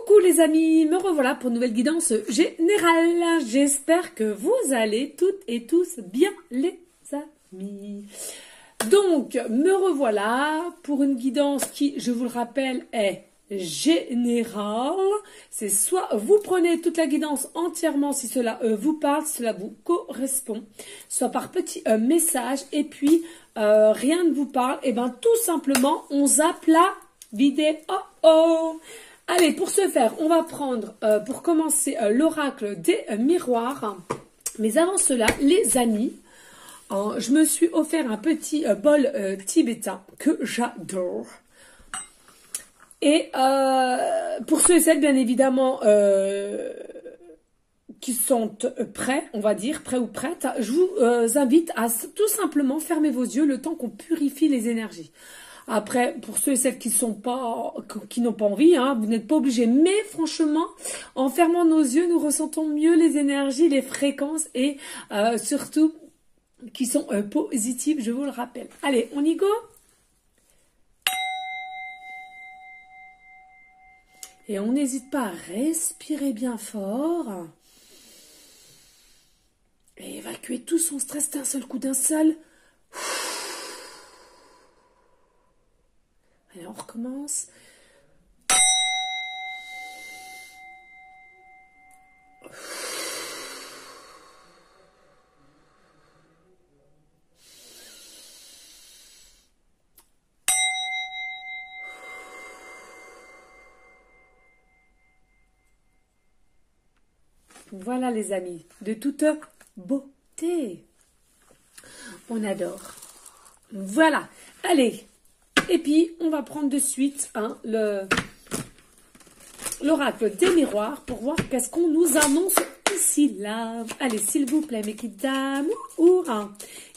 Coucou les amis, me revoilà pour une nouvelle guidance générale. J'espère que vous allez toutes et tous bien les amis. Donc, me revoilà pour une guidance qui, je vous le rappelle, est générale. C'est soit vous prenez toute la guidance entièrement si cela vous parle, si cela vous correspond, soit par petit message et puis rien ne vous parle, et bien tout simplement on zappe la vidéo. Allez, pour ce faire, on va prendre, pour commencer, l'oracle des miroirs. Mais avant cela, les amis, je me suis offert un petit bol tibétain que j'adore. Et pour ceux et celles, bien évidemment, qui sont prêts, on va dire, prêts ou prêtes, je vous invite à tout simplement fermer vos yeux le temps qu'on purifie les énergies. Après, pour ceux et celles qui n'ont pas envie, hein, vous n'êtes pas obligés. Mais franchement, en fermant nos yeux, nous ressentons mieux les énergies, les fréquences et surtout qui sont positives, je vous le rappelle. Allez, on y go? Et on n'hésite pas à respirer bien fort. Et évacuer tout son stress d'un seul coup, d'un seul. Allez, on recommence. Voilà les amis, de toute beauté. On adore. Voilà, allez. Et puis, on va prendre de suite hein, l'oracle des miroirs pour voir qu'est-ce qu'on nous annonce ici, là. Allez, s'il vous plaît, mes petites d'amour,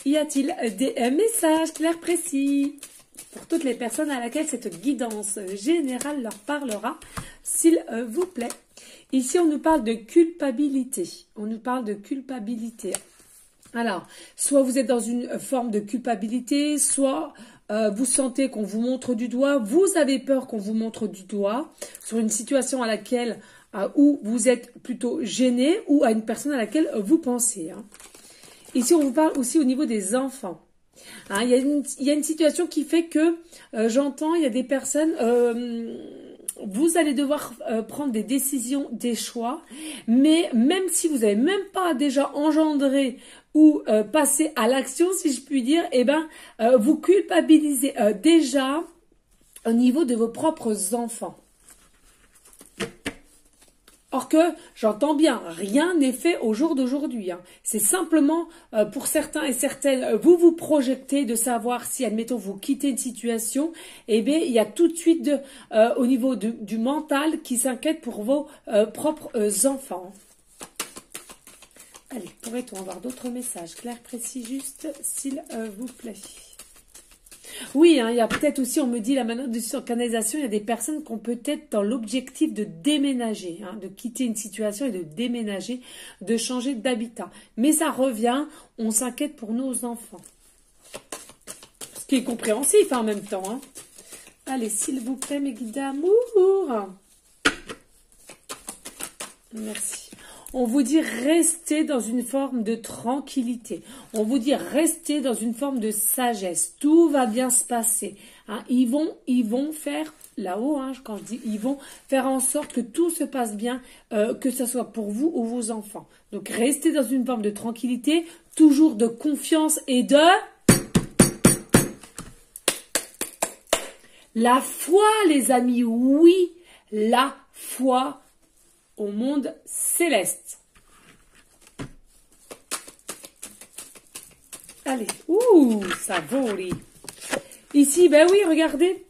y a-t-il des messages clairs, précis pour toutes les personnes à laquelle cette guidance générale leur parlera, s'il vous plaît. Ici, on nous parle de culpabilité. On nous parle de culpabilité. Alors, soit vous êtes dans une forme de culpabilité, soit vous sentez qu'on vous montre du doigt, vous avez peur qu'on vous montre du doigt sur une situation à laquelle où vous êtes plutôt gêné ou à une personne à laquelle vous pensez. Hein. Ici, on vous parle aussi au niveau des enfants. Hein, il y a une situation qui fait que, j'entends, il y a des personnes... vous allez devoir prendre des décisions, des choix, mais même si vous n'avez même pas déjà engendré ou passé à l'action, si je puis dire, eh ben, vous culpabilisez déjà au niveau de vos propres enfants. Or que, j'entends bien, rien n'est fait au jour d'aujourd'hui. Hein. C'est simplement, pour certains et certaines, vous vous projetez de savoir si, admettons, vous quittez une situation, eh bien, il y a tout de suite, au niveau du mental, qui s'inquiète pour vos propres enfants. Allez, pourrait-on avoir d'autres messages clairs, précis, juste, s'il vous plaît? Oui, hein, il y a peut-être aussi, on me dit, la manière de canalisation, il y a des personnes qui ont peut-être dans l'objectif de déménager, hein, de quitter une situation et de déménager, de changer d'habitat. Mais ça revient, on s'inquiète pour nos enfants. Ce qui est compréhensif hein, en même temps. Hein. Allez, s'il vous plaît, mes guides d'amour. Merci. On vous dit restez dans une forme de tranquillité. On vous dit restez dans une forme de sagesse. Tout va bien se passer. Hein. Ils vont faire là-haut, hein, quand je dis ils vont faire en sorte que tout se passe bien, que ce soit pour vous ou vos enfants. Donc restez dans une forme de tranquillité, toujours de confiance et de la foi, les amis. Oui, la foi au monde céleste. Allez, ouh, ça vole. Ici, ben oui, regardez.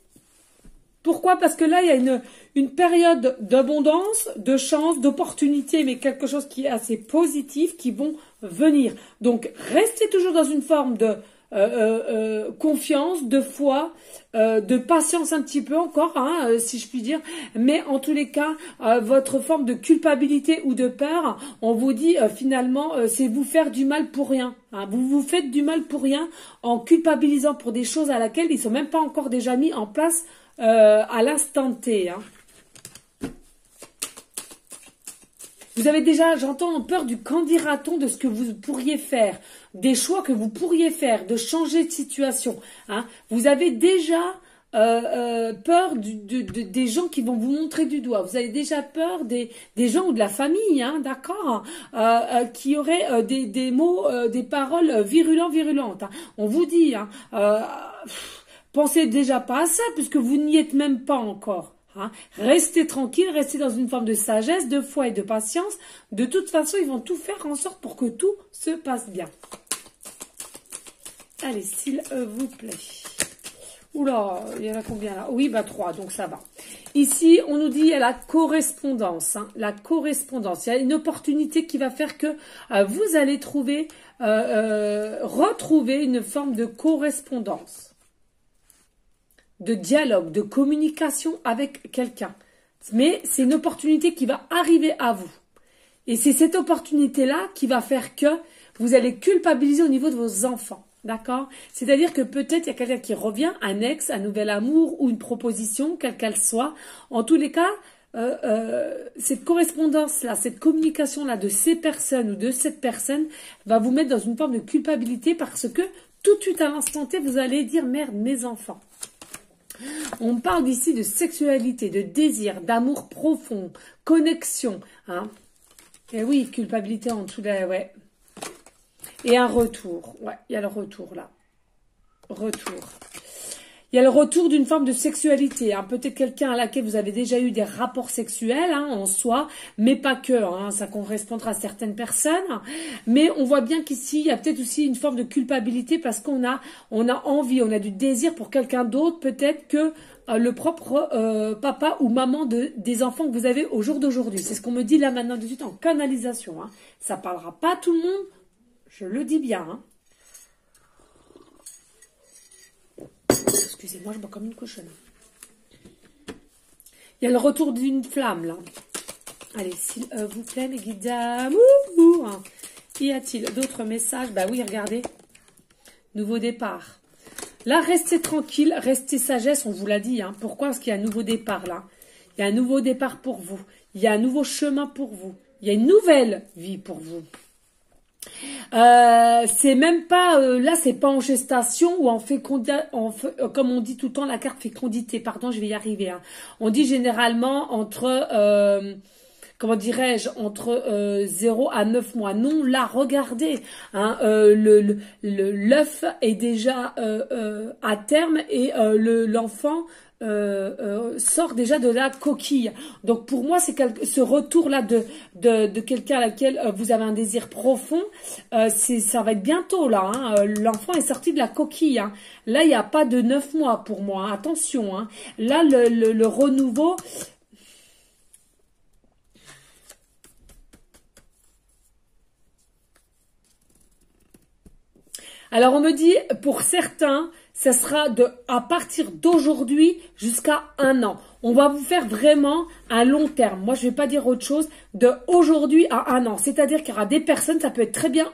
Pourquoi? Parce que là, il y a une période d'abondance, de chance, d'opportunité, mais quelque chose qui est assez positif, qui vont venir. Donc, restez toujours dans une forme de confiance, de foi, de patience un petit peu encore, hein, si je puis dire. Mais en tous les cas, votre forme de culpabilité ou de peur, on vous dit finalement, c'est vous faire du mal pour rien. Hein. Vous vous faites du mal pour rien en culpabilisant pour des choses à laquelle ils sont même pas encore déjà mis en place à l'instant T. Hein. Vous avez déjà, j'entends, peur du qu'en dira-t-on, de ce que vous pourriez faire, des choix que vous pourriez faire, de changer de situation. Hein. Vous avez déjà peur des gens qui vont vous montrer du doigt. Vous avez déjà peur des gens ou de la famille, hein, d'accord, qui auraient des mots, des paroles virulentes. Hein. On vous dit, hein, pensez déjà pas à ça, puisque vous n'y êtes même pas encore. Hein. Restez tranquille, restez dans une forme de sagesse, de foi et de patience. De toute façon, ils vont tout faire en sorte pour que tout se passe bien. Allez, s'il vous plaît. Oula, il y en a combien là? Oui, bah 3, donc ça va. Ici, on nous dit il y a la correspondance. Hein, la correspondance. Il y a une opportunité qui va faire que vous allez trouver, retrouver une forme de correspondance, de dialogue, de communication avec quelqu'un. Mais c'est une opportunité qui va arriver à vous. Et c'est cette opportunité-là qui va faire que vous allez culpabiliser au niveau de vos enfants. D'accord? C'est-à-dire que peut-être il y a quelqu'un qui revient, un ex, un nouvel amour ou une proposition, quelle qu'elle soit. En tous les cas, cette correspondance-là, cette communication-là de ces personnes ou de cette personne va vous mettre dans une forme de culpabilité parce que tout de suite à l'instant T, vous allez dire « Merde, mes enfants ». On parle ici de sexualité, de désir, d'amour profond, connexion. Hein. Et oui, culpabilité en dessous de la... Ouais. Et un retour. Ouais, il y a le retour là. Retour. Il y a le retour d'une forme de sexualité. Hein. Peut-être quelqu'un à laquelle vous avez déjà eu des rapports sexuels hein, en soi, mais pas que. Hein, ça correspondra à certaines personnes. Mais on voit bien qu'ici, il y a peut-être aussi une forme de culpabilité parce qu'on a envie, on a du désir pour quelqu'un d'autre. Peut-être que le propre papa ou maman des enfants que vous avez au jour d'aujourd'hui. C'est ce qu'on me dit là maintenant de suite en canalisation. Hein. Ça parlera pas à tout le monde. Je le dis bien. Hein. Excusez-moi, je bois comme une cochonne. Il y a le retour d'une flamme, là. Allez, s'il vous plaît, mes guides d'amour. Y a-t-il d'autres messages? Bah oui, regardez. Nouveau départ. Là, restez tranquille, restez sagesse, on vous l'a dit. Hein. Pourquoi? Parce qu'il y a un nouveau départ, là. Il y a un nouveau départ pour vous. Il y a un nouveau chemin pour vous. Il y a une nouvelle vie pour vous. C'est même pas là, c'est pas en gestation ou en fécondation, comme on dit tout le temps, la carte fécondité. Pardon, je vais y arriver. Hein. On dit généralement entre comment dirais-je, entre 0 à 9 mois. Non, là, regardez, hein, l'œuf est déjà à terme et l'enfant sort déjà de la coquille. Donc pour moi, c'est ce retour-là de quelqu'un à laquelle vous avez un désir profond, ça va être bientôt là. Hein. L'enfant est sorti de la coquille. Hein. Là, il n'y a pas de 9 mois pour moi. Hein. Attention. Hein. Là, le renouveau... Alors on me dit, pour certains, ça sera à partir d'aujourd'hui jusqu'à 1 an. On va vous faire vraiment un long terme. Moi, je vais pas dire autre chose, de aujourd'hui à 1 an. C'est-à-dire qu'il y aura des personnes, ça peut être très bien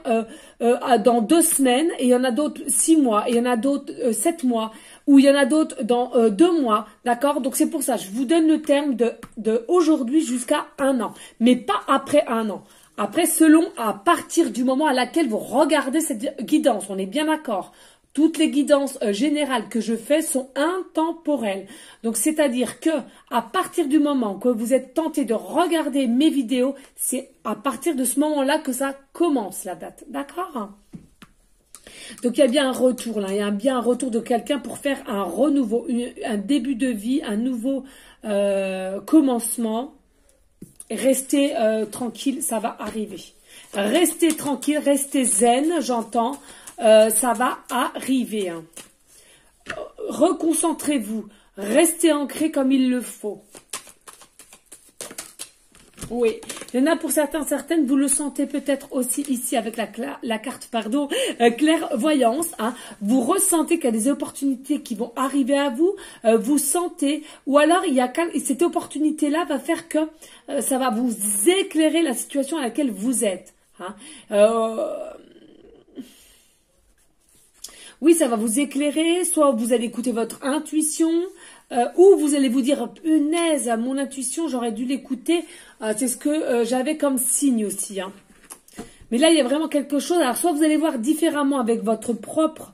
dans 2 semaines, et il y en a d'autres 6 mois, et il y en a d'autres 7 mois, ou il y en a d'autres dans 2 mois, d'accord? Donc c'est pour ça, je vous donne le terme de aujourd'hui jusqu'à 1 an, mais pas après 1 an. Après, selon, à partir du moment à laquelle vous regardez cette guidance, on est bien d'accord. Toutes les guidances générales que je fais sont intemporelles. Donc, c'est-à-dire que à partir du moment que vous êtes tenté de regarder mes vidéos, c'est à partir de ce moment-là que ça commence la date. D'accord? Donc, il y a bien un retour là. Il y a bien un retour de quelqu'un pour faire un renouveau, un début de vie, un nouveau commencement. Restez tranquille, ça va arriver. Restez tranquille, restez zen, j'entends. Ça va arriver. Hein. Reconcentrez-vous. Restez ancré comme il le faut. Oui, il y en a pour certaines, vous le sentez peut-être aussi ici avec la carte, pardon, clairvoyance. Hein. Vous ressentez qu'il y a des opportunités qui vont arriver à vous. Vous sentez, ou alors il y a cette opportunité-là va faire que ça va vous éclairer la situation à laquelle vous êtes. Hein. Oui, ça va vous éclairer, soit vous allez écouter votre intuition, ou vous allez vous dire, punaise, mon intuition, j'aurais dû l'écouter. C'est ce que j'avais comme signe aussi. Hein. Mais là, il y a vraiment quelque chose. Alors, soit vous allez voir différemment avec votre propre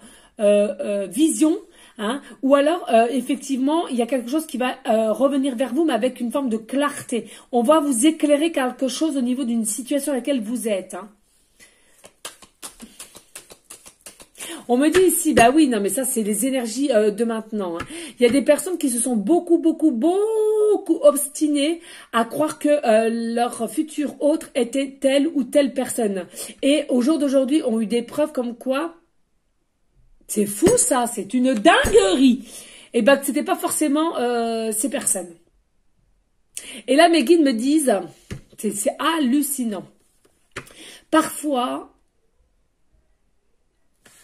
vision, hein, ou alors, effectivement, il y a quelque chose qui va revenir vers vous, mais avec une forme de clarté. On va vous éclairer quelque chose au niveau d'une situation dans laquelle vous êtes. Hein. On me dit ici, bah oui, non, mais ça, c'est les énergies de maintenant. Hein. Il y a des personnes qui se sont beaucoup obstinées à croire que leur futur autre était telle ou telle personne. Et au jour d'aujourd'hui, ont eu des preuves comme quoi, c'est fou ça, c'est une dinguerie. Et ben, que c'était pas forcément ces personnes. Et là, mes guides me disent, c'est hallucinant. Parfois,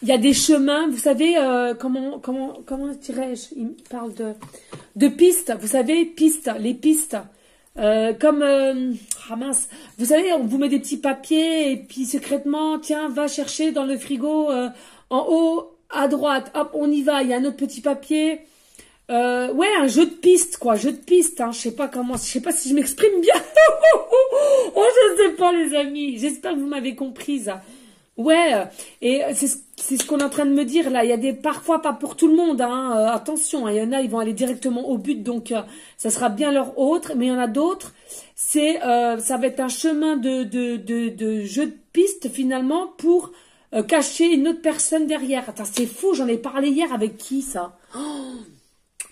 il y a des chemins, vous savez, comment dirais-je, il parle de pistes, vous savez, pistes, les pistes, mince, vous savez, on vous met des petits papiers et puis secrètement, tiens, va chercher dans le frigo en haut, à droite, hop, on y va, il y a un autre petit papier, ouais, un jeu de pistes, quoi, jeu de pistes, hein, je sais pas si je m'exprime bien, oh, je sais pas, les amis, j'espère que vous m'avez comprise. Ouais, et c'est ce qu'on est en train de me dire là. Il y a parfois pas pour tout le monde, hein, attention. Il y en a, ils vont aller directement au but, donc ça sera bien leur autre. Mais il y en a d'autres, ça va être un chemin de jeu de piste finalement pour cacher une autre personne derrière. Attends, c'est fou. J'en ai parlé hier avec qui ça?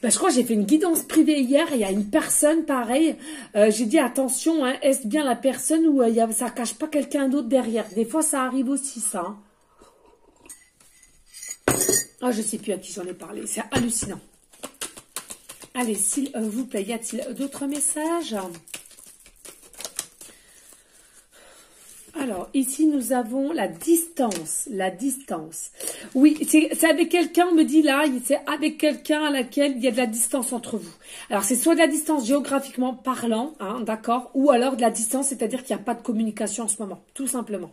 Ben, je crois que j'ai fait une guidance privée hier, il y a une personne pareil, j'ai dit attention, hein, est-ce bien la personne ou ça cache pas quelqu'un d'autre derrière. Des fois ça arrive aussi ça. Ah, je sais plus à qui j'en ai parlé, c'est hallucinant. Allez, s'il vous plaît, y a-t-il d'autres messages? Alors, ici, nous avons la distance. La distance. Oui, c'est avec quelqu'un, on me dit là, c'est avec quelqu'un à laquelle il y a de la distance entre vous. Alors, c'est soit de la distance géographiquement parlant, hein, d'accord, ou alors de la distance, c'est-à-dire qu'il n'y a pas de communication en ce moment, tout simplement.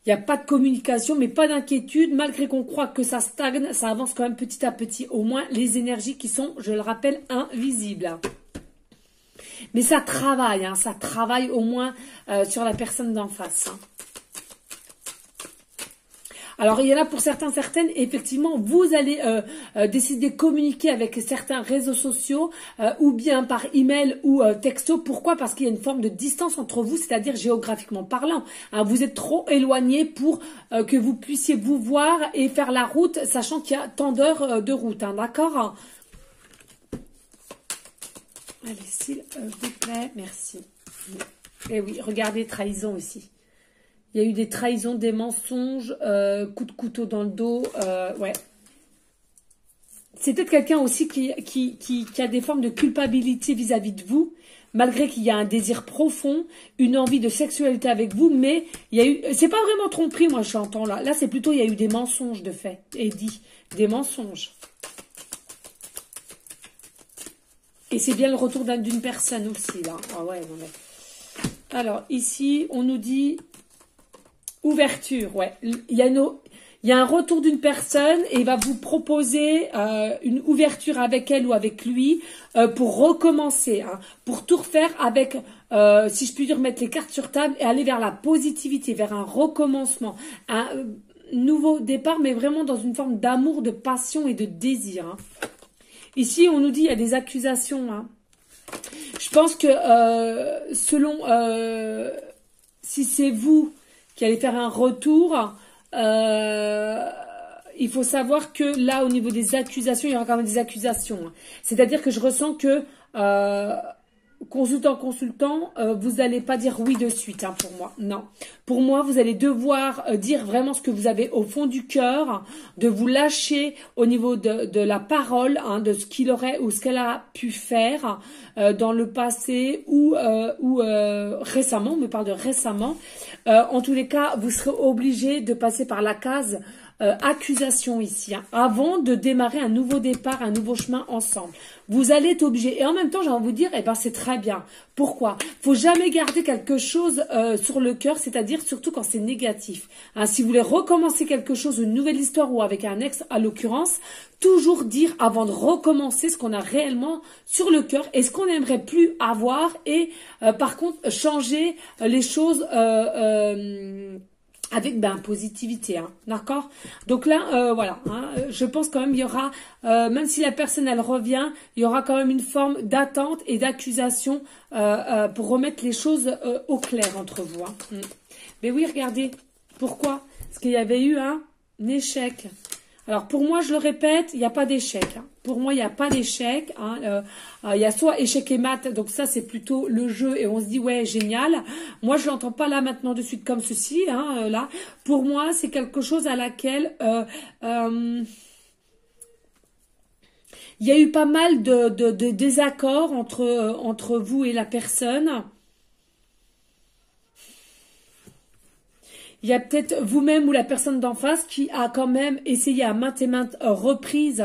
Il n'y a pas de communication, mais pas d'inquiétude. Malgré qu'on croit que ça stagne, ça avance quand même petit à petit. Au moins, les énergies qui sont, je le rappelle, invisibles. Mais ça travaille, hein, ça travaille au moins sur la personne d'en face. Hein. Alors, il y en a pour certaines, effectivement, vous allez décider de communiquer avec certains réseaux sociaux ou bien par email ou texto. Pourquoi? Parce qu'il y a une forme de distance entre vous, c'est-à-dire géographiquement parlant. Hein, vous êtes trop éloignés pour que vous puissiez vous voir et faire la route, sachant qu'il y a tant d'heures de route. Hein, d'accord? Allez, s'il vous plaît, merci. Et oui, regardez, trahison ici. Il y a eu des trahisons, des mensonges, coup de couteau dans le dos, ouais. C'est peut-être quelqu'un aussi qui a des formes de culpabilité vis-à-vis de vous, malgré qu'il y a un désir profond, une envie de sexualité avec vous, mais il y a eu, c'est pas vraiment tromperie, moi, j'entends là. Là, c'est plutôt, il y a eu des mensonges de fait, et dit, des mensonges. Et c'est bien le retour d'une personne aussi, là. Ah ouais, non mais... Alors, ici, on nous dit ouverture, ouais. Il y a un retour d'une personne et il va vous proposer une ouverture avec elle ou avec lui pour recommencer, hein, pour tout refaire avec, si je puis dire, mettre les cartes sur table et aller vers la positivité, vers un recommencement, un nouveau départ, mais vraiment dans une forme d'amour, de passion et de désir, hein. Ici, on nous dit il y a des accusations. Hein. Je pense que selon si c'est vous qui allez faire un retour, il faut savoir que là, au niveau des accusations, il y aura quand même des accusations. Hein. C'est-à-dire que je ressens que consultant, vous n'allez pas dire oui de suite, hein, pour moi. Non. Pour moi, vous allez devoir dire vraiment ce que vous avez au fond du cœur, de vous lâcher au niveau de la parole, hein, de ce qu'il aurait ou ce qu'elle a pu faire dans le passé ou récemment. On me parle de récemment. En tous les cas, vous serez obligé de passer par la case accusation ici, hein, avant de démarrer un nouveau départ, un nouveau chemin ensemble. Vous allez être obligé. Et en même temps, j'ai envie de vous dire, eh ben, c'est très bien. Pourquoi? Faut jamais garder quelque chose sur le cœur, c'est-à-dire surtout quand c'est négatif. Hein, si vous voulez recommencer quelque chose, une nouvelle histoire ou avec un ex, à l'occurrence, toujours dire avant de recommencer ce qu'on a réellement sur le cœur et ce qu'on n'aimerait plus avoir et par contre changer les choses avec positivité, hein, d'accord? Donc là, voilà, hein, je pense quand même il y aura, même si la personne elle revient, il y aura quand même une forme d'attente et d'accusation pour remettre les choses au clair entre vous. Hein. Mais oui, regardez, pourquoi? Parce qu'il y avait eu un échec. Alors pour moi, je le répète, il n'y a pas d'échec. Hein. Pour moi, il n'y a pas d'échec. Hein. Il y a soit échec et mat, donc ça c'est plutôt le jeu et on se dit ouais génial. Moi je l'entends pas là maintenant de suite comme ceci. Hein, là, pour moi c'est quelque chose à laquelle il y a eu pas mal de désaccords entre vous et la personne. Il y a peut-être vous-même ou la personne d'en face qui a quand même essayé à maintes et maintes reprises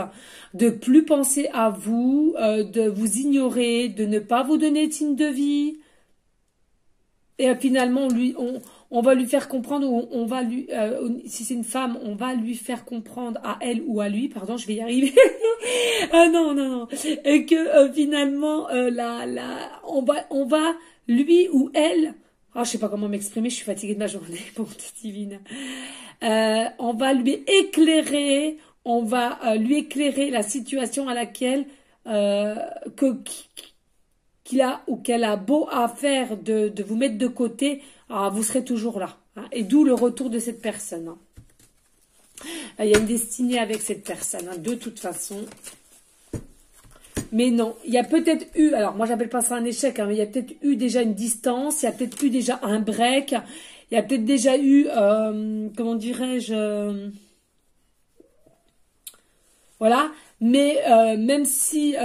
de plus penser à vous, de vous ignorer, de ne pas vous donner de signe de vie. Et finalement, on va lui faire comprendre, ou on va lui, si c'est une femme, on va lui faire comprendre à elle ou à lui, pardon, je vais y arriver. Ah non. Et que finalement, on va lui ou elle. Ah, je sais pas comment m'exprimer, je suis fatiguée de ma journée, bon, divine. On va lui éclairer, lui éclairer la situation à laquelle qu'il a ou qu'elle a beau à faire de vous mettre de côté, vous serez toujours là. Hein, et d'où le retour de cette personne. Hein. Il y a une destinée avec cette personne, hein, de toute façon. Mais non, il y a peut-être eu, alors moi j'appelle pas ça un échec, hein, mais il y a peut-être eu déjà une distance, il y a peut-être eu déjà un break, il y a peut-être déjà eu, comment dirais-je, voilà, mais même si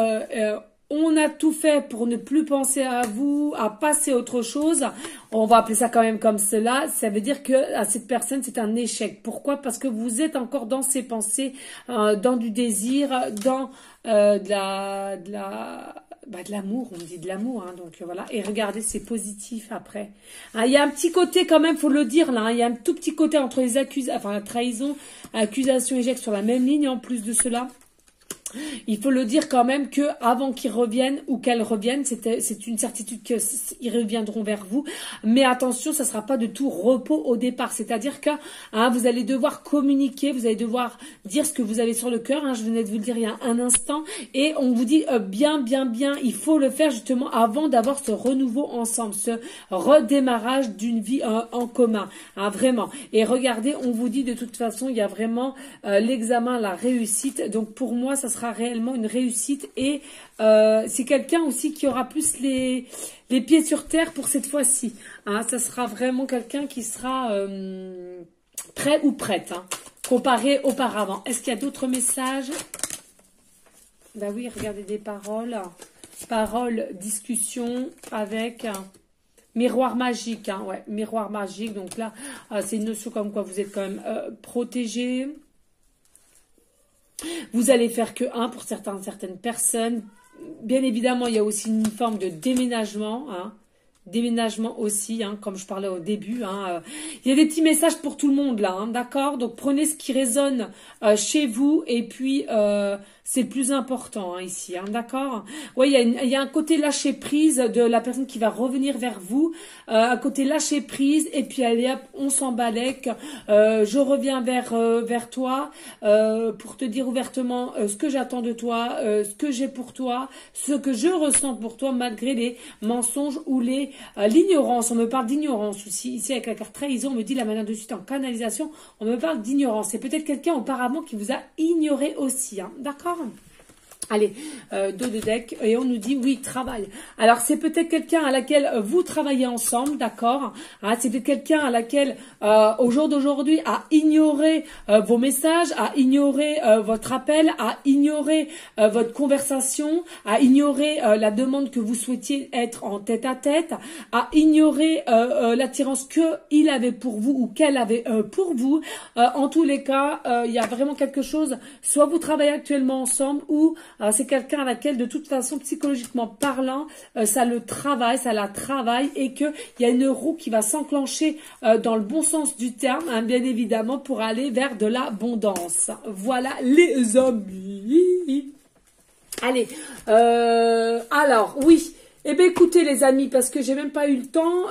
on a tout fait pour ne plus penser à vous, à passer à autre chose, on va appeler ça quand même comme cela, ça veut dire que à cette personne c'est un échec. Pourquoi? Parce que vous êtes encore dans ses pensées, dans du désir, dans de l'amour, on dit de l'amour, hein, donc voilà. Et regardez, c'est positif après. Hein, il y a un petit côté quand même, faut le dire là, hein, il y a un tout petit côté entre les la trahison, accusation, échec sur la même ligne en plus de cela. Il faut le dire quand même que avant qu'ils reviennent ou qu'elles reviennent, c'est une certitude qu'ils reviendront vers vous. Mais attention, ça sera pas de tout repos au départ. C'est-à-dire que vous allez devoir communiquer, vous allez devoir dire ce que vous avez sur le cœur. Hein, je venais de vous le dire il y a un instant. Et on vous dit bien, il faut le faire justement avant d'avoir ce renouveau ensemble, ce redémarrage d'une vie en commun. Hein, vraiment. Et regardez, on vous dit de toute façon, il y a vraiment l'examen, la réussite. Donc pour moi, ça sera réellement une réussite et c'est quelqu'un aussi qui aura plus les pieds sur terre pour cette fois-ci. Hein, ça sera vraiment quelqu'un qui sera prêt ou prête, hein, comparé auparavant. Est-ce qu'il y a d'autres messages? Ben oui, regardez des paroles. Paroles, discussion avec... miroir magique, hein, ouais, miroir magique. Donc là, c'est une notion comme quoi vous êtes quand même protégé. Vous allez faire que un pour certaines personnes. Bien évidemment, il y a aussi une forme de déménagement. Hein. Déménagement aussi, hein, comme je parlais au début. Hein. Il y a des petits messages pour tout le monde là, hein, d'accord? Donc prenez ce qui résonne chez vous et puis c'est le plus important hein, ici, hein, d'accord? Oui, il y a un côté lâcher prise de la personne qui va revenir vers vous, un côté lâcher prise et puis allez hop, on s'embalèque, je reviens vers toi pour te dire ouvertement ce que j'attends de toi, ce que j'ai pour toi, ce que je ressens pour toi malgré les mensonges ou l'ignorance. On me parle d'ignorance aussi. Ici avec la carte trahison, on me dit la manière de suite en canalisation, on me parle d'ignorance. C'est peut-être quelqu'un auparavant qui vous a ignoré aussi, hein, d'accord? Allez, dos de deck, et on nous dit oui, travail. Alors, c'est peut-être quelqu'un à laquelle vous travaillez ensemble, d'accord, hein, c'est peut-être quelqu'un à laquelle, au jour d'aujourd'hui, a ignoré vos messages, a ignoré votre appel, a ignoré votre conversation, a ignoré la demande que vous souhaitiez être en tête-à-tête, a ignoré l'attirance qu'il avait pour vous ou qu'elle avait pour vous. En tous les cas, il y a vraiment quelque chose, soit vous travaillez actuellement ensemble, ou c'est quelqu'un à laquelle, de toute façon, psychologiquement parlant, ça la travaille, et qu'il y a une roue qui va s'enclencher dans le bon sens du terme, hein, bien évidemment, pour aller vers de l'abondance. Voilà les amis. Allez, alors, oui. Eh bien, écoutez les amis, parce que j'ai même pas eu le temps,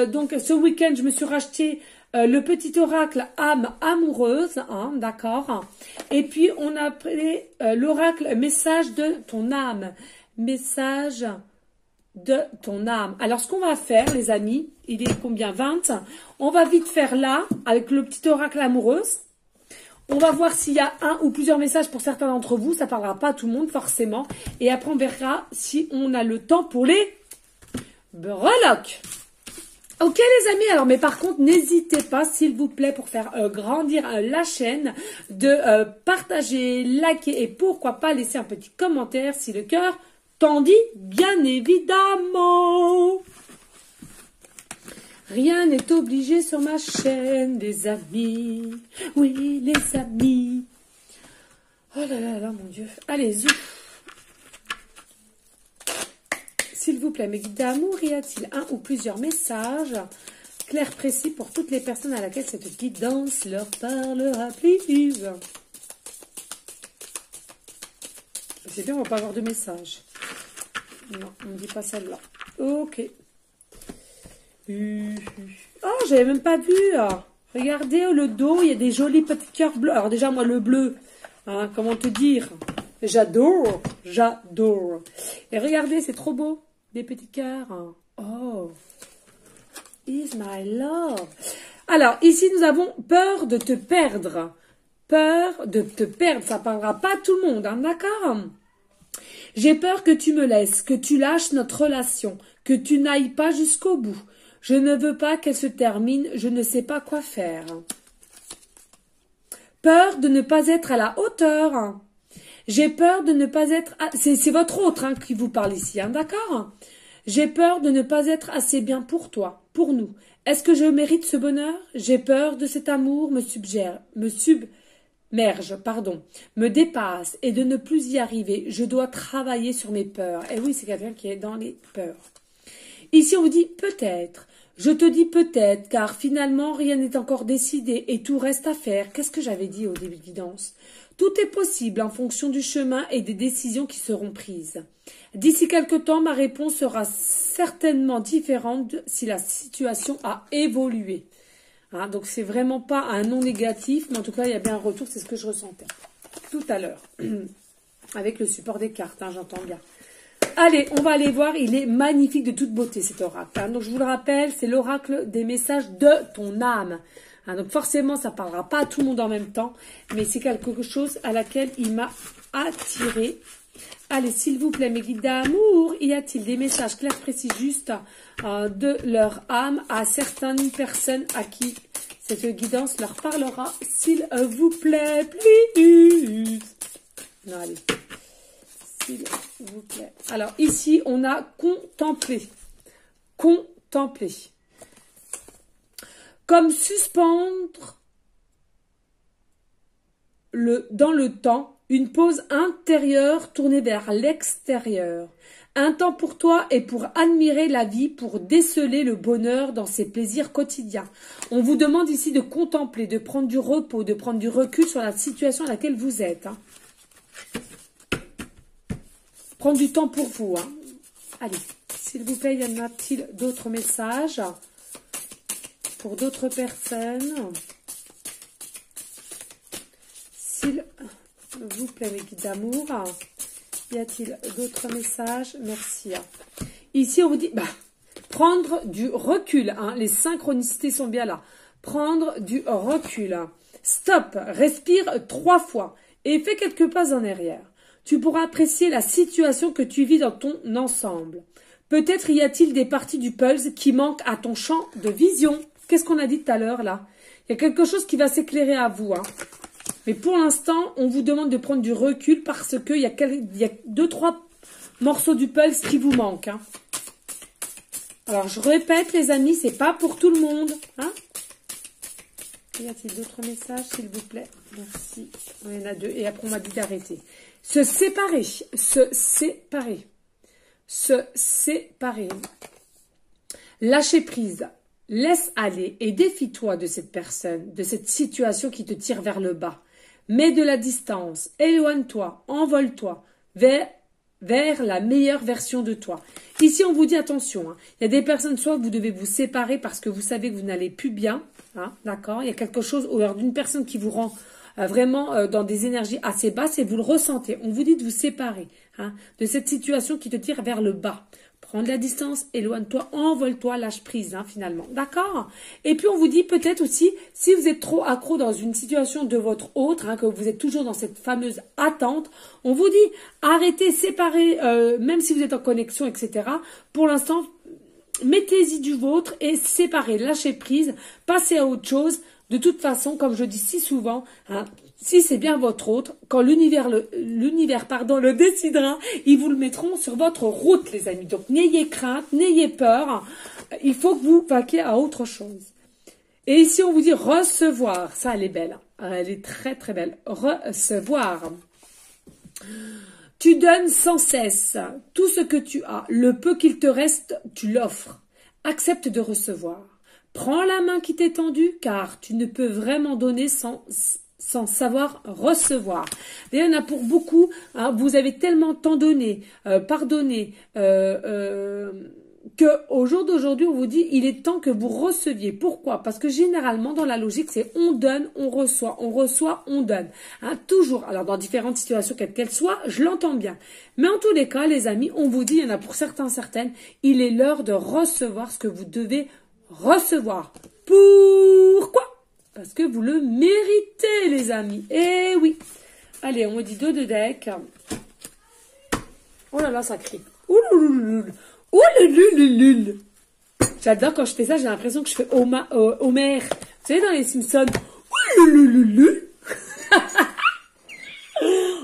donc ce week-end, je me suis racheté le petit oracle âme amoureuse, hein, d'accord. Et puis, on a appelé l'oracle message de ton âme. Message de ton âme. Alors, ce qu'on va faire, les amis, il est combien? 20. On va vite faire là, avec le petit oracle amoureuse. On va voir s'il y a un ou plusieurs messages pour certains d'entre vous. Ça ne parlera pas à tout le monde, forcément. Et après, on verra si on a le temps pour les breloques. Ok les amis, alors mais par contre n'hésitez pas s'il vous plaît pour faire grandir la chaîne de partager, liker et pourquoi pas laisser un petit commentaire si le cœur t'en dit, bien évidemment. Rien n'est obligé sur ma chaîne, les amis. Oui, les amis. Oh là là là, mon Dieu. Allez, zouf. S'il vous plaît, mes guides d'amour, y a-t-il un ou plusieurs messages clairs, précis pour toutes les personnes à laquelle cette guidance leur parlera, please? C'est bien, on va pas avoir de message. Non, on ne dit pas celle-là. Ok. Oh, j'avais même pas vu. Regardez le dos, il y a des jolis petits cœurs bleus. Alors déjà, moi, le bleu, hein, comment te dire? J'adore, j'adore. Et regardez, c'est trop beau. Des petits cœurs. Oh, is my love. Alors, ici, nous avons peur de te perdre. Peur de te perdre. Ça parlera pas à tout le monde, hein, d'accord? J'ai peur que tu me laisses, que tu lâches notre relation, que tu n'ailles pas jusqu'au bout. Je ne veux pas qu'elle se termine, je ne sais pas quoi faire. Peur de ne pas être à la hauteur. J'ai peur de ne pas être... C'est votre autre hein, qui vous parle ici, hein, d'accord? J'ai peur de ne pas être assez bien pour toi, pour nous. Est-ce que je mérite ce bonheur? J'ai peur de cet amour me dépasse et de ne plus y arriver. Je dois travailler sur mes peurs. Et oui, c'est quelqu'un qui est dans les peurs. Ici, on vous dit peut-être. Je te dis peut-être, car finalement, rien n'est encore décidé et tout reste à faire. Qu'est-ce que j'avais dit au début de guidance? Tout est possible en fonction du chemin et des décisions qui seront prises. D'ici quelque temps, ma réponse sera certainement différente si la situation a évolué. Hein, donc, c'est vraiment pas un non négatif, mais en tout cas, il y a bien un retour, c'est ce que je ressentais tout à l'heure. Avec le support des cartes, hein, j'entends bien. Allez, on va aller voir, il est magnifique de toute beauté cet oracle. Hein. Donc je vous le rappelle, c'est l'oracle des messages de ton âme. Hein, donc forcément, ça ne parlera pas à tout le monde en même temps, mais c'est quelque chose à laquelle il m'a attiré. Allez, s'il vous plaît, mes guides d'amour, y a-t-il des messages clairs, précis, justes de leur âme à certaines personnes à qui cette guidance leur parlera, s'il vous plaît, please. Non, allez. S'il vous plaît. Alors, ici, on a contemplé. Contempler. Comme suspendre dans le temps une pause intérieure tournée vers l'extérieur. Un temps pour toi et pour admirer la vie, pour déceler le bonheur dans ses plaisirs quotidiens. On vous demande ici de contempler, de prendre du repos, de prendre du recul sur la situation à laquelle vous êtes. Hein. Prendre du temps pour vous. Hein. Allez, s'il vous plaît, y en a-t-il d'autres messages pour d'autres personnes? S'il vous plaît, mes guides d'amour, y a-t-il d'autres messages? Merci. Ici, on vous dit, prendre du recul. Hein. Les synchronicités sont bien là. Prendre du recul. Stop, respire 3 fois et fais quelques pas en arrière. Tu pourras apprécier la situation que tu vis dans ton ensemble. Peut-être y a-t-il des parties du puzzle qui manquent à ton champ de vision. Qu'est-ce qu'on a dit tout à l'heure là? Il y a quelque chose qui va s'éclairer à vous. Hein. Mais pour l'instant, on vous demande de prendre du recul parce qu'il y a 2-3 morceaux du puzzle qui vous manquent. Hein. Alors, je répète, les amis, c'est pas pour tout le monde. Hein. Y a-t-il d'autres messages, s'il vous plaît? Merci. Il y en a 2. Et après, on m'a dit d'arrêter. Se séparer. Se séparer. Se séparer. Lâcher prise. Laisse aller et défie-toi de cette personne, de cette situation qui te tire vers le bas. Mets de la distance. Éloigne-toi. Envole-toi vers la meilleure version de toi. Ici, on vous dit attention. Hein, il y a des personnes, soit vous devez vous séparer parce que vous savez que vous n'allez plus bien. Hein, d'accord? Il y a quelque chose, ou alors d'une personne qui vous rend vraiment dans des énergies assez basses et vous le ressentez. On vous dit de vous séparer de cette situation qui te tire vers le bas. Prends de la distance, éloigne-toi, envole-toi, lâche prise, finalement. D'accord? Et puis, on vous dit peut-être aussi, si vous êtes trop accro dans une situation de votre autre, que vous êtes toujours dans cette fameuse attente, on vous dit, arrêtez, séparez, même si vous êtes en connexion, etc. Pour l'instant, mettez-y du vôtre et séparez, lâchez prise, passez à autre chose. De toute façon, comme je dis si souvent, si c'est bien votre autre, quand l'univers le décidera, ils vous le mettront sur votre route, les amis. Donc, n'ayez crainte, n'ayez peur. Il faut que vous vaquiez à autre chose. Et ici, on vous dit recevoir. Ça, elle est belle. Elle est très, très belle. Recevoir. Tu donnes sans cesse tout ce que tu as. Le peu qu'il te reste, tu l'offres. Accepte de recevoir. Prends la main qui t'est tendue, car tu ne peux vraiment donner sans savoir recevoir. Et il y en a pour beaucoup, vous avez tellement tant donné, pardonné, que au jour d'aujourd'hui, on vous dit, il est temps que vous receviez. Pourquoi? Parce que généralement, dans la logique, c'est on donne, on reçoit, on donne. Toujours. Alors, dans différentes situations, quelles qu'elles soient, je l'entends bien. Mais en tous les cas, les amis, on vous dit, il y en a pour certains, certaines, il est l'heure de recevoir ce que vous devez recevoir. Pourquoi? Parce que vous le méritez, les amis. Eh oui. Allez, on me dit 2 de deck. Oh là là, ça crie. Ouloulouloul. Ouloulouloul. J'adore quand je fais ça, j'ai l'impression que je fais Homer. Vous savez, dans les Simpsons. Ouloulouloul.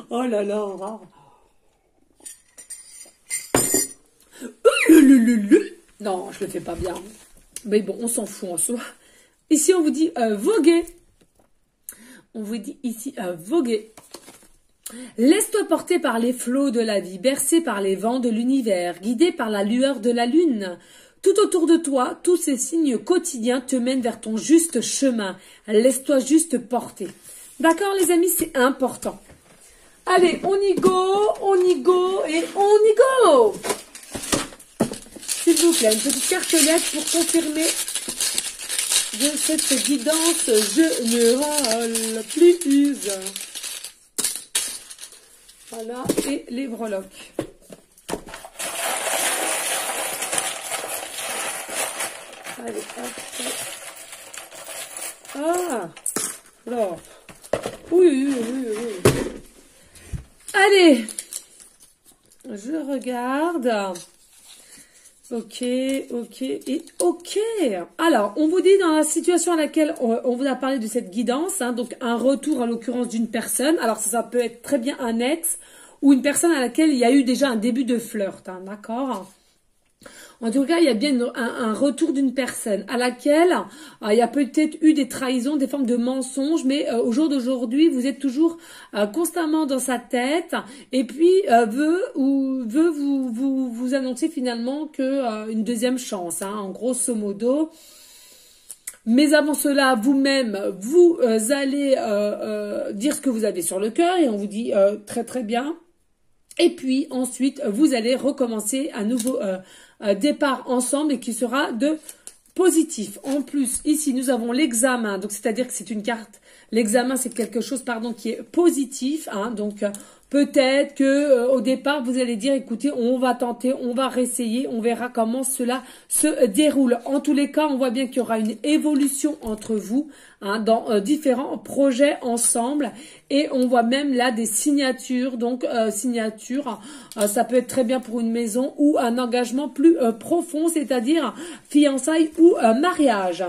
Oh là là. Ouloulouloul. Non, je le fais pas bien. Mais bon, on s'en fout en soi. Ici, on vous dit voguer. On vous dit ici voguer. Laisse-toi porter par les flots de la vie, bercé par les vents de l'univers, guidé par la lueur de la lune. Tout autour de toi, tous ces signes quotidiens te mènent vers ton juste chemin. Laisse-toi juste porter. D'accord, les amis, c'est important. Allez, on y go et on y go. S'il vous plaît, une petite cartonnette pour confirmer de cette guidance générale plus. Voilà, et les breloques. Allez, hop. Ah, alors. Oui. Allez, je regarde. Ok. Alors, on vous dit dans la situation à laquelle on vous a parlé de cette guidance, donc un retour en l'occurrence d'une personne. Alors, ça peut être très bien un ex ou une personne à laquelle il y a eu déjà un début de flirt, d'accord? En tout cas, il y a bien un retour d'une personne à laquelle il y a peut-être eu des trahisons, des formes de mensonges, mais au jour d'aujourd'hui, vous êtes toujours constamment dans sa tête et puis veut vous annoncer finalement que une deuxième chance, en grosso modo. Mais avant cela, vous-même, vous allez dire ce que vous avez sur le cœur et on vous dit très très bien. Et puis ensuite, vous allez recommencer un nouveau départ ensemble et qui sera de positif. En plus, ici, nous avons l'examen. Donc, c'est-à-dire que c'est une carte. L'examen, c'est quelque chose, qui est positif. Donc, Peut-être que au départ, vous allez dire, écoutez, on va tenter, on va réessayer, on verra comment cela se déroule. En tous les cas, on voit bien qu'il y aura une évolution entre vous hein, dans différents projets ensemble. Et on voit même là des signatures. Donc, signature, ça peut être très bien pour une maison ou un engagement plus profond, c'est-à-dire fiançailles ou mariage.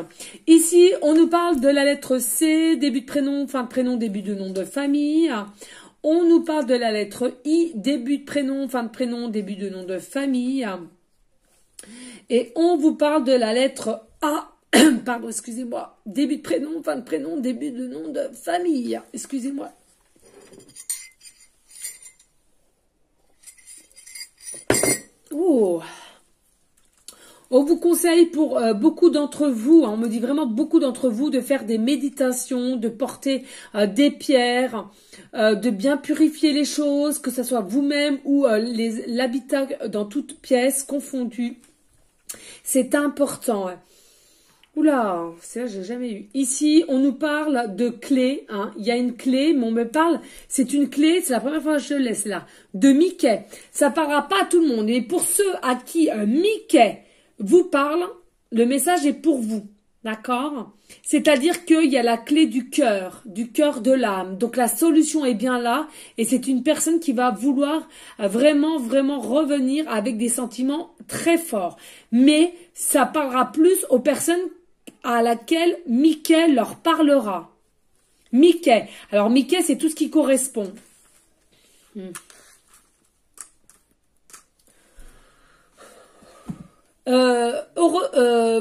Ici, on nous parle de la lettre C, début de prénom, fin de prénom, début de nom de famille. On nous parle de la lettre I, début de prénom, fin de prénom, début de nom de famille. Et on vous parle de la lettre A, pardon, excusez-moi, début de prénom, fin de prénom, début de nom de famille. Excusez-moi. Oh. On vous conseille pour beaucoup d'entre vous, hein, on me dit vraiment beaucoup d'entre vous, de faire des méditations, de porter des pierres, de bien purifier les choses, que ce soit vous-même ou l'habitat dans toute pièce confondue. C'est important. Hein. Oula, c'est là j'ai jamais eu. Ici, on nous parle de clé. Hein. Il y a une clé, mais on me parle, c'est une clé, c'est la première fois que je le laisse là, de Mickey. Ça parlera pas à tout le monde, mais pour ceux à qui Mickey vous parle, le message est pour vous, d'accord? C'est-à-dire qu'il y a la clé du cœur de l'âme. Donc la solution est bien là et c'est une personne qui va vouloir vraiment, vraiment revenir avec des sentiments très forts. Mais ça parlera plus aux personnes à laquelle Mickey leur parlera. Mickey. Alors Mickey, c'est tout ce qui correspond.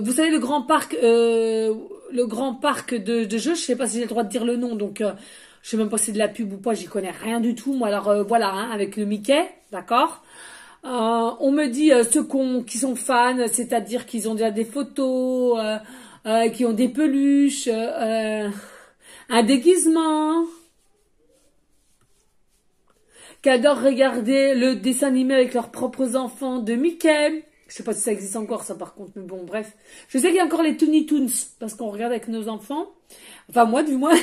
Vous savez le grand parc de jeux, je sais pas si j'ai le droit de dire le nom, donc je sais même pas si c'est de la pub ou pas, j'y connais rien du tout. Moi alors voilà, hein, avec le Mickey, d'accord. On me dit ceux qui sont fans, c'est-à-dire qu'ils ont déjà des photos, qui ont des peluches, un déguisement, qui adorent regarder le dessin animé avec leurs propres enfants de Mickey. Je sais pas si ça existe encore, ça, par contre, mais bon, bref. Je sais qu'il y a encore les Tiny Toons, parce qu'on regarde avec nos enfants. Enfin, moi, du moins.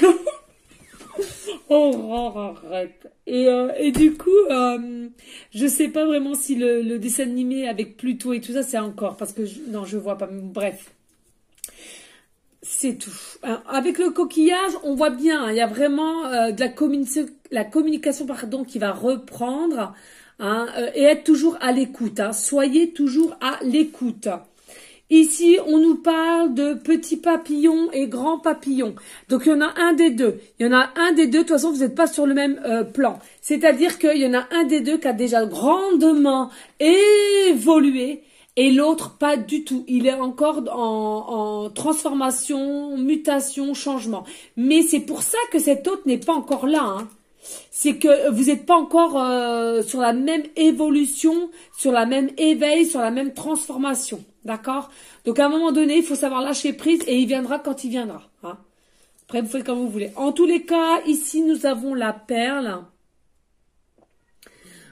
Oh, arrête. Et du coup, je sais pas vraiment si le dessin animé avec Pluto et tout ça, c'est encore, parce que, non, je vois pas, bref. C'est tout. Avec le coquillage, on voit bien, il y a vraiment de la communication, pardon, qui va reprendre. Hein, et être toujours à l'écoute. Hein. Soyez toujours à l'écoute. Ici, on nous parle de petits papillons et grands papillons. Donc, il y en a un des deux. Il y en a un des deux. De toute façon, vous n'êtes pas sur le même plan. C'est-à-dire qu'il y en a un des deux qui a déjà grandement évolué et l'autre pas du tout. Il est encore en transformation, mutation, changement. Mais c'est pour ça que cet autre n'est pas encore là. Hein. C'est que vous n'êtes pas encore sur la même évolution, sur la même éveil, sur la même transformation. D'accord? Donc à un moment donné, il faut savoir lâcher prise et il viendra quand il viendra. Hein. Après, vous faites comme vous voulez. En tous les cas, ici, nous avons la perle.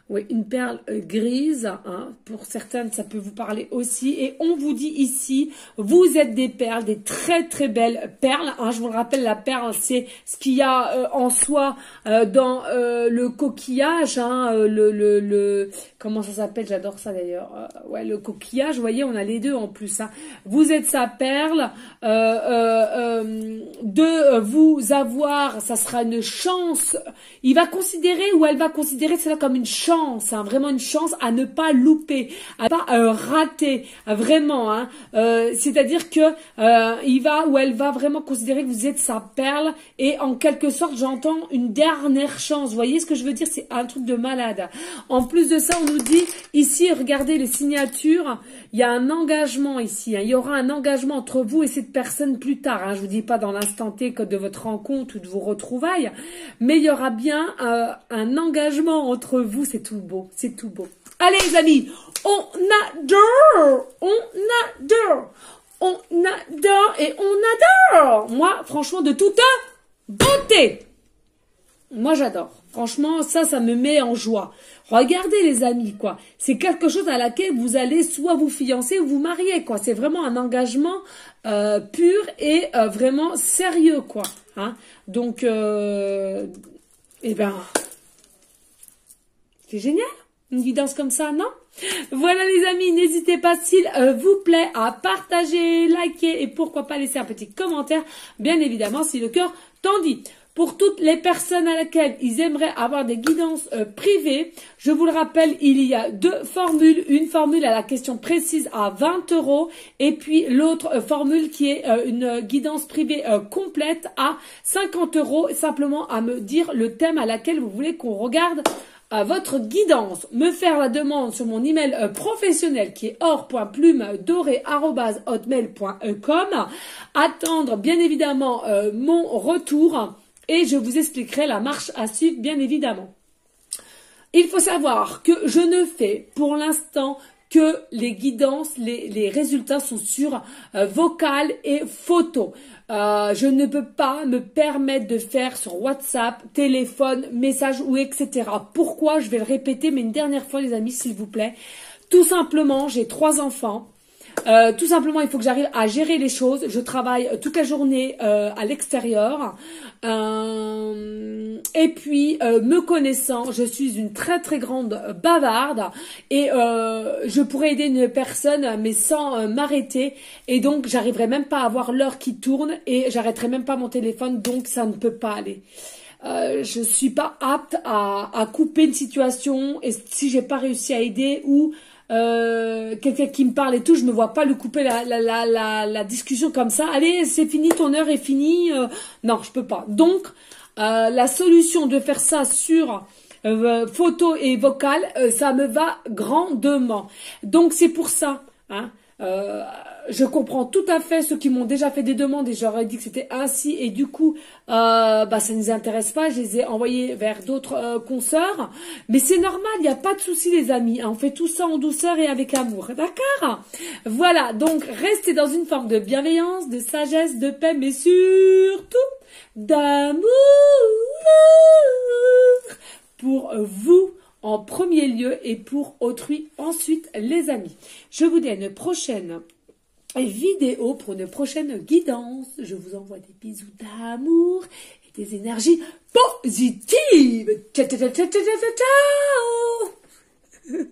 Oui, une perle grise, hein. Pour certaines, ça peut vous parler aussi. Et on vous dit ici, vous êtes des perles, des très très belles perles. Hein. Je vous le rappelle, la perle, c'est ce qu'il y a en soi dans le coquillage. Hein, comment ça s'appelle? J'adore ça d'ailleurs. Ouais, le coquillage, vous voyez, on a les deux en plus. Hein. Vous êtes sa perle. De vous avoir, ça sera une chance. Il va considérer ou elle va considérer cela comme une chance. Hein, vraiment une chance à ne pas louper, à ne pas rater, vraiment. Hein, c'est-à-dire que il va ou elle va vraiment considérer que vous êtes sa perle et en quelque sorte, j'entends une dernière chance. Vous voyez ce que je veux dire? C'est un truc de malade. En plus de ça, on nous dit ici, regardez les signatures, il y a un engagement ici. Hein, il y aura un engagement entre vous et cette personne plus tard. Hein, je vous dis pas dans l'instant T que de votre rencontre ou de vos retrouvailles, mais il y aura bien un engagement entre vous. C'est tout beau, c'est tout beau. Allez les amis, on adore, et on adore. Moi, franchement, de toute beauté. Moi, j'adore. Franchement, ça me met en joie. Regardez les amis, quoi. C'est quelque chose à laquelle vous allez soit vous fiancer ou vous marier, quoi. C'est vraiment un engagement pur et vraiment sérieux, quoi. Hein. Donc, eh ben... C'est génial. Une guidance comme ça, non? Voilà les amis, n'hésitez pas s'il vous plaît à partager, liker et pourquoi pas laisser un petit commentaire, bien évidemment si le cœur t'en dit. Pour toutes les personnes à laquelle ils aimeraient avoir des guidances privées, je vous le rappelle, il y a deux formules. Une formule à la question précise à 20 € et puis l'autre formule qui est une guidance privée complète à 50 €. Simplement à me dire le thème à laquelle vous voulez qu'on regarde à votre guidance, me faire la demande sur mon email professionnel qui est or.plumedorée@hotmail.com, attendre bien évidemment mon retour et je vous expliquerai la marche à suivre bien évidemment. Il faut savoir que je ne fais pour l'instant que les guidances, les résultats sont sur vocal et photo. Je ne peux pas me permettre de faire sur WhatsApp, téléphone, message ou etc. Pourquoi? Je vais le répéter, mais une dernière fois les amis, s'il vous plaît. Tout simplement, j'ai 3 enfants. Tout simplement, il faut que j'arrive à gérer les choses. Je travaille toute la journée à l'extérieur. Et puis, me connaissant, je suis une très très grande bavarde. Et je pourrais aider une personne, mais sans m'arrêter. Et donc, j'arriverai même pas à voir l'heure qui tourne. Et j'arrêterai même pas mon téléphone. Donc, ça ne peut pas aller. Je suis pas apte à couper une situation. Et si j'ai pas réussi à aider ou... quelqu'un qui me parle et tout, je me vois pas le couper la discussion comme ça. Allez, c'est fini, ton heure est finie. Non, je peux pas. Donc, la solution de faire ça sur photo et vocal, ça me va grandement. Donc, c'est pour ça. Hein, je comprends tout à fait ceux qui m'ont déjà fait des demandes et j'aurais dit que c'était ainsi et du coup ça ne les intéresse pas, je les ai envoyés vers d'autres consoeurs, mais c'est normal, il n'y a pas de souci les amis, hein, on fait tout ça en douceur et avec amour, d'accord? Voilà, donc restez dans une forme de bienveillance, de sagesse, de paix, mais surtout d'amour pour vous en premier lieu et pour autrui ensuite les amis. Je vous dis à une prochaine vidéo pour une prochaine guidance. Je vous envoie des bisous d'amour et des énergies positives. Ciao, ciao, ciao, ciao, ciao, ciao.